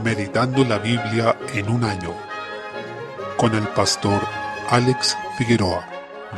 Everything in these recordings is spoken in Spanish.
Meditando la Biblia en un año, con el pastor Alex Figueroa.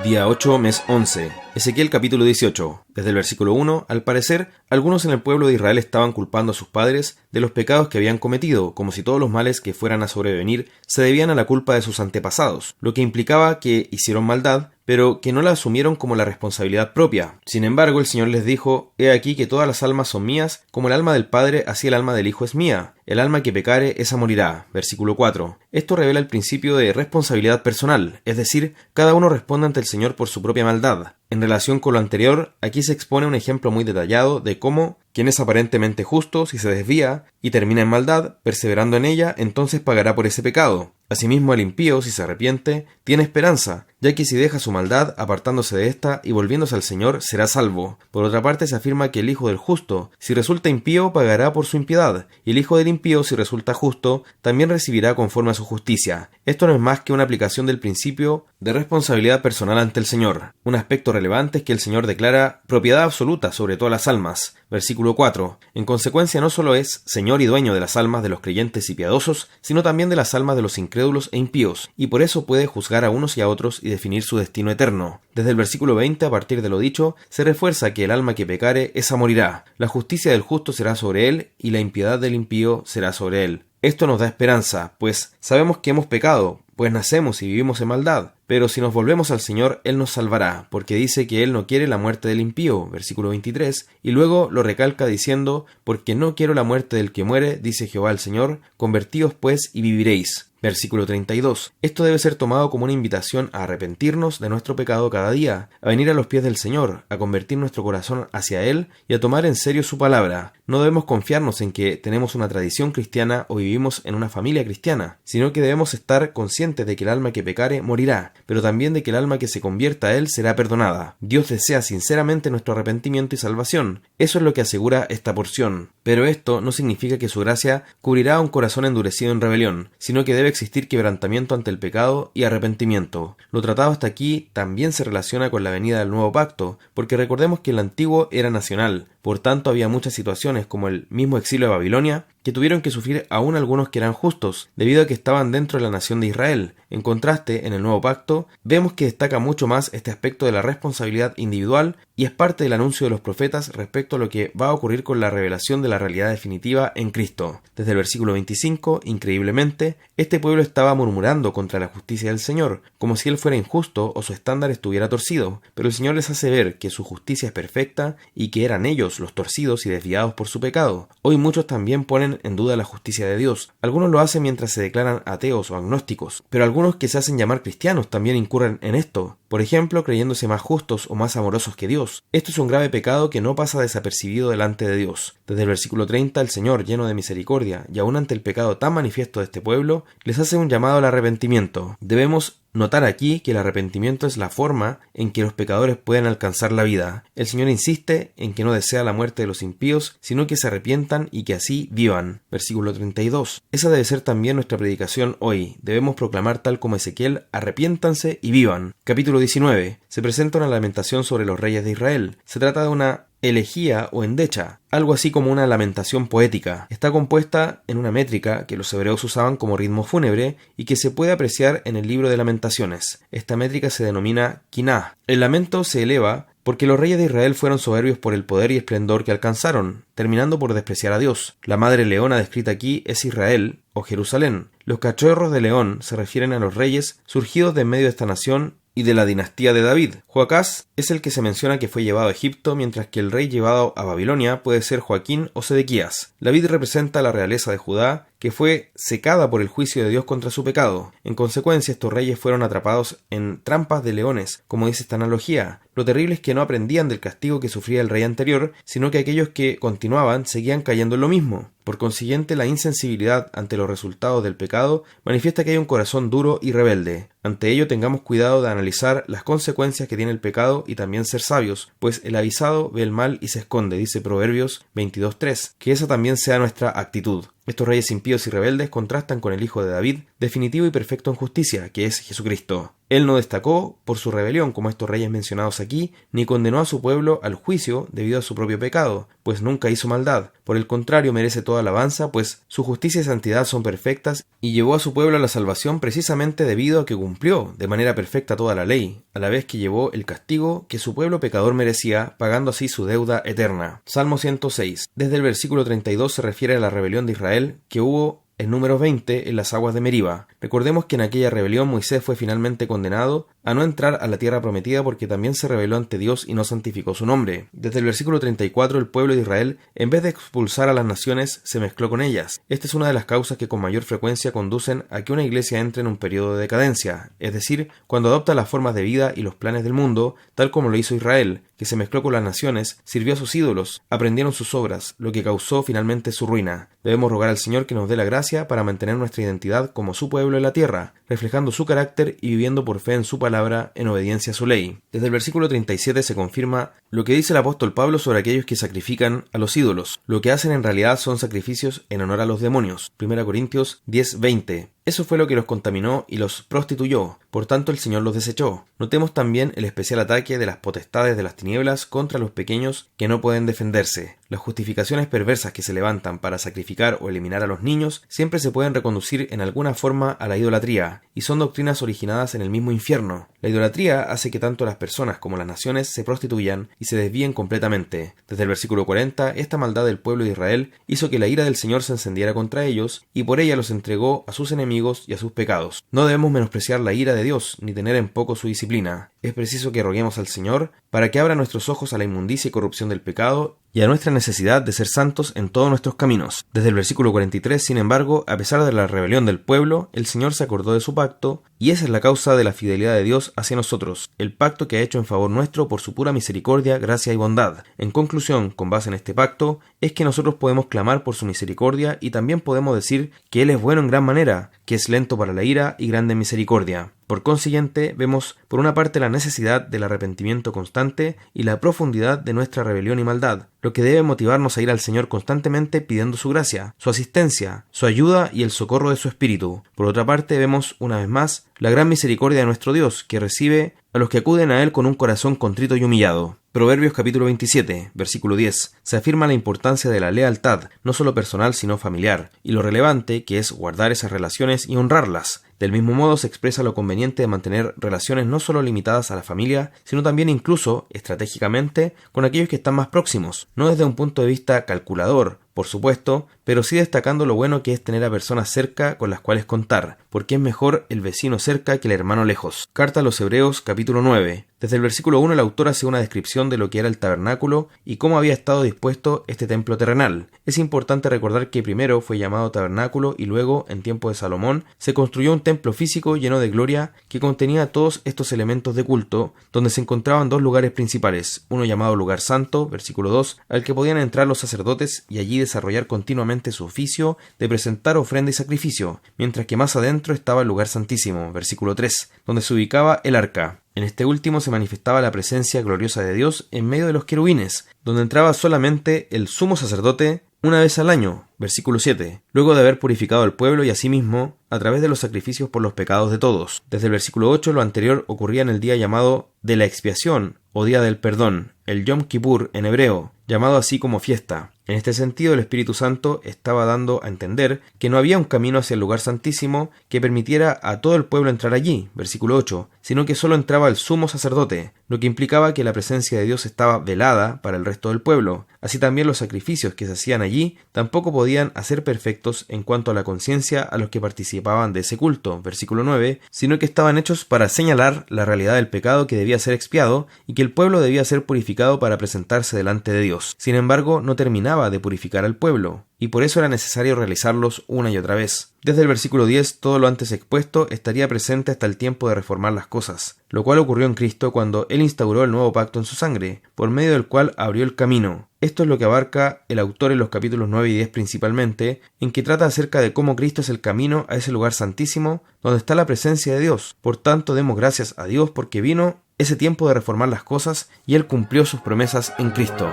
Día 8, mes 11. Ezequiel capítulo 18. Desde el versículo 1, al parecer, algunos en el pueblo de Israel estaban culpando a sus padres de los pecados que habían cometido, como si todos los males que fueran a sobrevenir se debían a la culpa de sus antepasados, lo que implicaba que hicieron maldad, pero que no la asumieron como la responsabilidad propia. Sin embargo, el Señor les dijo: He aquí que todas las almas son mías, como el alma del Padre, así el alma del Hijo es mía. El alma que pecare, esa morirá. Versículo 4. Esto revela el principio de responsabilidad personal, es decir, cada uno responde ante el Señor por su propia maldad. En relación con lo anterior, aquí se expone un ejemplo muy detallado de cómo quien es aparentemente justo, si se desvía y termina en maldad, perseverando en ella, entonces pagará por ese pecado. Asimismo, el impío, si se arrepiente, tiene esperanza, ya que si deja su maldad, apartándose de ésta y volviéndose al Señor, será salvo. Por otra parte, se afirma que el hijo del justo, si resulta impío, pagará por su impiedad, y el hijo del impío, si resulta justo, también recibirá conforme a su justicia. Esto no es más que una aplicación del principio de responsabilidad personal ante el Señor. Un aspecto relevante es que el Señor declara propiedad absoluta sobre todas las almas. Versículo 4. En consecuencia, no solo es Señor y dueño de las almas de los creyentes y piadosos, sino también de las almas de los incrédulos e impíos, y por eso puede juzgar a unos y a otros y definir su destino eterno. Desde el versículo 20, a partir de lo dicho, se refuerza que el alma que pecare, esa morirá. La justicia del justo será sobre él, y la impiedad del impío será sobre él. Esto nos da esperanza, pues sabemos que hemos pecado, pues nacemos y vivimos en maldad. Pero si nos volvemos al Señor, Él nos salvará, porque dice que Él no quiere la muerte del impío, versículo 23, y luego lo recalca diciendo: porque no quiero la muerte del que muere, dice Jehová el Señor, convertíos pues y viviréis. Versículo 32. Esto debe ser tomado como una invitación a arrepentirnos de nuestro pecado cada día, a venir a los pies del Señor, a convertir nuestro corazón hacia Él y a tomar en serio su palabra. No debemos confiarnos en que tenemos una tradición cristiana o vivimos en una familia cristiana, sino que debemos estar conscientes de que el alma que pecare morirá, pero también de que el alma que se convierta a Él será perdonada. Dios desea sinceramente nuestro arrepentimiento y salvación. Eso es lo que asegura esta porción. Pero esto no significa que su gracia cubrirá a un corazón endurecido en rebelión, sino que debe existir quebrantamiento ante el pecado y arrepentimiento. Lo tratado hasta aquí también se relaciona con la venida del nuevo pacto, porque recordemos que el antiguo era nacional, por tanto había muchas situaciones, como el mismo exilio de Babilonia, que tuvieron que sufrir aún algunos que eran justos, debido a que estaban dentro de la nación de Israel. En contraste, en el nuevo pacto, vemos que destaca mucho más este aspecto de la responsabilidad individual y es parte del anuncio de los profetas respecto a lo que va a ocurrir con la revelación de la realidad definitiva en Cristo. Desde el versículo 25, increíblemente, este pueblo estaba murmurando contra la justicia del Señor, como si Él fuera injusto o su estándar estuviera torcido, pero el Señor les hace ver que su justicia es perfecta y que eran ellos los torcidos y desviados por su pecado. Hoy muchos también ponen en duda la justicia de Dios. Algunos lo hacen mientras se declaran ateos o agnósticos, pero algunos que se hacen llamar cristianos también incurren en esto, por ejemplo, creyéndose más justos o más amorosos que Dios. Esto es un grave pecado que no pasa desapercibido delante de Dios. Desde el versículo 30, el Señor, lleno de misericordia, y aún ante el pecado tan manifiesto de este pueblo, les hace un llamado al arrepentimiento. Debemos notar aquí que el arrepentimiento es la forma en que los pecadores pueden alcanzar la vida. El Señor insiste en que no desea la muerte de los impíos, sino que se arrepientan y que así vivan. Versículo 32. Esa debe ser también nuestra predicación hoy. Debemos proclamar tal como Ezequiel: arrepiéntanse y vivan. Capítulo 19. Se presenta una lamentación sobre los reyes de Israel. Se trata de una elegía o endecha, algo así como una lamentación poética. Está compuesta en una métrica que los hebreos usaban como ritmo fúnebre y que se puede apreciar en el libro de Lamentaciones. Esta métrica se denomina quiná. El lamento se eleva porque los reyes de Israel fueron soberbios por el poder y esplendor que alcanzaron, terminando por despreciar a Dios. La madre leona descrita aquí es Israel o Jerusalén. Los cachorros de león se refieren a los reyes surgidos de en medio de esta nación y de la dinastía de David. Joacás es el que se menciona que fue llevado a Egipto, mientras que el rey llevado a Babilonia puede ser Joaquín o Sedequías. La vid representa la realeza de Judá, que fue secada por el juicio de Dios contra su pecado. En consecuencia, estos reyes fueron atrapados en trampas de leones, como dice esta analogía. Lo terrible es que no aprendían del castigo que sufría el rey anterior, sino que aquellos que continuaban seguían cayendo en lo mismo. Por consiguiente, la insensibilidad ante los resultados del pecado manifiesta que hay un corazón duro y rebelde. Ante ello, tengamos cuidado de analizar las consecuencias que tiene el pecado y también ser sabios, pues el avisado ve el mal y se esconde, dice Proverbios 22:3. Que esa también sea nuestra actitud. Estos reyes impíos y rebeldes contrastan con el Hijo de David, definitivo y perfecto en justicia, que es Jesucristo. Él no destacó por su rebelión como estos reyes mencionados aquí, ni condenó a su pueblo al juicio debido a su propio pecado, pues nunca hizo maldad. Por el contrario, merece toda alabanza, pues su justicia y santidad son perfectas, y llevó a su pueblo a la salvación precisamente debido a que cumplió de manera perfecta toda la ley, a la vez que llevó el castigo que su pueblo pecador merecía, pagando así su deuda eterna. Salmo 106. Desde el versículo 32 se refiere a la rebelión de Israel que hubo en Números 20 en las aguas de Meriba. Recordemos que en aquella rebelión Moisés fue finalmente condenado a no entrar a la tierra prometida porque también se rebeló ante Dios y no santificó su nombre. Desde el versículo 34 el pueblo de Israel, en vez de expulsar a las naciones, se mezcló con ellas. Esta es una de las causas que con mayor frecuencia conducen a que una iglesia entre en un periodo de decadencia, es decir, cuando adopta las formas de vida y los planes del mundo, tal como lo hizo Israel, que se mezcló con las naciones, sirvió a sus ídolos, aprendieron sus obras, lo que causó finalmente su ruina. Debemos rogar al Señor que nos dé la gracia para mantener nuestra identidad como su pueblo en la tierra, reflejando su carácter y viviendo por fe en su palabra en obediencia a su ley. Desde el versículo 37 se confirma lo que dice el apóstol Pablo sobre aquellos que sacrifican a los ídolos. Lo que hacen en realidad son sacrificios en honor a los demonios. 1 Corintios 10:20. Eso fue lo que los contaminó y los prostituyó, por tanto el Señor los desechó. Notemos también el especial ataque de las potestades de las tinieblas contra los pequeños que no pueden defenderse. Las justificaciones perversas que se levantan para sacrificar o eliminar a los niños siempre se pueden reconducir en alguna forma a la idolatría, y son doctrinas originadas en el mismo infierno. La idolatría hace que tanto las personas como las naciones se prostituyan y se desvíen completamente. Desde el versículo 40, esta maldad del pueblo de Israel hizo que la ira del Señor se encendiera contra ellos, y por ella los entregó a sus enemigos y a sus pecados. No debemos menospreciar la ira de Dios, ni tener en poco su disciplina. Es preciso que roguemos al Señor para que abra nuestros ojos a la inmundicia y corrupción del pecado y a nuestra necesidad de ser santos en todos nuestros caminos. Desde el versículo 43, sin embargo, a pesar de la rebelión del pueblo, el Señor se acordó de su pacto, y esa es la causa de la fidelidad de Dios hacia nosotros, el pacto que ha hecho en favor nuestro por su pura misericordia, gracia y bondad. En conclusión, con base en este pacto, es que nosotros podemos clamar por su misericordia y también podemos decir que Él es bueno en gran manera, que es lento para la ira y grande en misericordia. Por consiguiente, vemos por una parte la necesidad del arrepentimiento constante y la profundidad de nuestra rebelión y maldad, lo que debe motivarnos a ir al Señor constantemente pidiendo su gracia, su asistencia, su ayuda y el socorro de su Espíritu. Por otra parte, vemos una vez más la gran misericordia de nuestro Dios, que recibe a los que acuden a Él con un corazón contrito y humillado. Proverbios capítulo 27, versículo 10. Se afirma la importancia de la lealtad, no solo personal sino familiar, y lo relevante que es guardar esas relaciones y honrarlas. Del mismo modo se expresa lo conveniente de mantener relaciones no solo limitadas a la familia, sino también incluso, estratégicamente, con aquellos que están más próximos, no desde un punto de vista calculador, por supuesto, pero sí destacando lo bueno que es tener a personas cerca con las cuales contar, porque es mejor el vecino cerca que el hermano lejos. Carta a los Hebreos, capítulo 9. Desde el versículo 1 el autor hace una descripción de lo que era el tabernáculo y cómo había estado dispuesto este templo terrenal. Es importante recordar que primero fue llamado tabernáculo y luego, en tiempo de Salomón, se construyó un templo físico lleno de gloria que contenía todos estos elementos de culto, donde se encontraban dos lugares principales, uno llamado lugar santo, versículo 2, al que podían entrar los sacerdotes y allí desarrollar continuamente su oficio de presentar ofrenda y sacrificio, mientras que más adentro estaba el lugar santísimo, versículo 3, donde se ubicaba el arca. En este último se manifestaba la presencia gloriosa de Dios en medio de los querubines, donde entraba solamente el sumo sacerdote una vez al año, versículo 7, luego de haber purificado al pueblo y a sí mismo a través de los sacrificios por los pecados de todos. Desde el versículo 8 lo anterior ocurría en el día llamado de la expiación o día del perdón, el Yom Kippur en hebreo, llamado así como fiesta. En este sentido, el Espíritu Santo estaba dando a entender que no había un camino hacia el lugar santísimo que permitiera a todo el pueblo entrar allí, versículo 8, sino que solo entraba el sumo sacerdote, lo que implicaba que la presencia de Dios estaba velada para el resto del pueblo. Así también los sacrificios que se hacían allí tampoco podían hacer perfectos en cuanto a la conciencia a los que participaban de ese culto, versículo 9, sino que estaban hechos para señalar la realidad del pecado que debía ser expiado y que el pueblo debía ser purificado para presentarse delante de Dios. Sin embargo, no terminaba de purificar al pueblo, y por eso era necesario realizarlos una y otra vez. Desde el versículo 10, todo lo antes expuesto estaría presente hasta el tiempo de reformar las cosas, lo cual ocurrió en Cristo cuando Él instauró el nuevo pacto en su sangre, por medio del cual abrió el camino. Esto es lo que abarca el autor en los capítulos 9 y 10 principalmente, en que trata acerca de cómo Cristo es el camino a ese lugar santísimo donde está la presencia de Dios. Por tanto, demos gracias a Dios porque vino ese tiempo de reformar las cosas y Él cumplió sus promesas en Cristo.